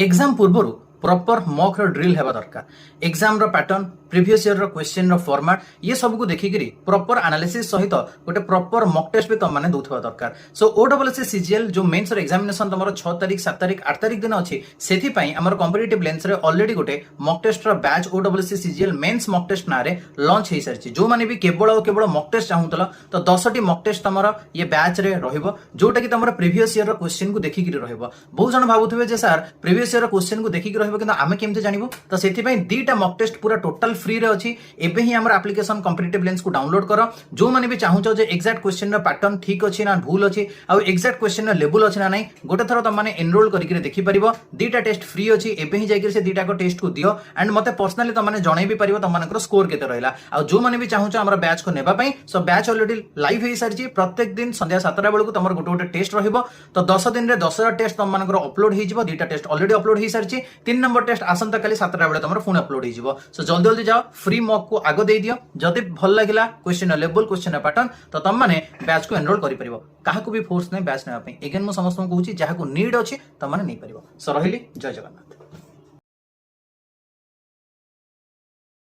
Exam पूर्व proper mock drill हेबा दरकार। एग्जाम रो पैटर्न, प्रीवियस ईयर रो क्वेश्चन रो फॉर्मेट ये सब को देखि करी प्रॉपर एनालिसिस सहित गोटे प्रॉपर मॉक टेस्ट भी तुम माने दोथवा दरकार। सो ओडब्ल्यूएससी सीजीएल जो मेंस रो एग्जामिनेशन तमरो 6 तारिख 7 तारिख 8 तारिख दिन अछि सेथि पई हमर कॉम्पिटिटिव लेंस रे ऑलरेडी गोटे मॉक टेस्ट रो batch OWSC CGL mains mock test नारे लॉन्च हे सरछि। जो माने भी केवल मॉक टेस्ट चाहूतला तो 10टी मॉक टेस्ट तमरो ये बैच रे रहिबो, जोटा कि तमरो प्रीवियस ईयर रो क्वेश्चन को देखि करी रहिबो। बहुत जण भाबुथबे जे सर प्रीवियस ईयर रो क्वेश्चन को देखि करी रहिबो किंतु आमे केमते जानिबो, तो सेथि पई दीटा मॉक टेस्ट पूरा टोटल फ्री रे अछि। एबे ही हमर एप्लीकेशन कॉम्पिटिटिव लेंस को डाउनलोड करो। जो माने भी चाहूचो जे एग्जैक्ट क्वेश्चन रो पैटर्न ठीक अछि ना भूल अछि आ एग्जैक्ट क्वेश्चन रो लेवल अछि ना नहीं, गोटे थरो त माने एनरोल करिक देखि परिबो। दीटा टेस्ट फ्री अछि। एबे ही जाइके से दीटा को टेस्ट को दियो एंड मते पर्सनली त माने जणै भी परिबो त मानकर स्कोर केते रहला। आ जो माने भी चाहूचो हमर बैच को नेबा पई सो बैच ऑलरेडी लाइव हे सरछि। प्रत्येक दिन संध्या 7टा बेलको तमर गोटे गोटे टेस्ट रहिबो। तो 10 दिन रे 10 टेस्ट तम मानकर अपलोड हे जिवो। दीटा टेस्ट ऑलरेडी अपलोड हे सरछि। 3 नंबर टेस्ट आसंता काली 7टा बेले तमर फोन अपलोड हे जिवो। सो जल्दी जल्दी जाओ फ्री मॉक को आगो दे दियो। जदि भल लागिला क्वेश्चन लेवल क्वेश्चन पैटर्न तो तम माने बैच को एनरोल करि परिबो। काहा को भी फोर्स नै बैच नेबा पई। एगेन मो समस्त को कहूची जहा को नीड अछि तम माने नै परिबो। सो रहिली जय जगन्नाथ।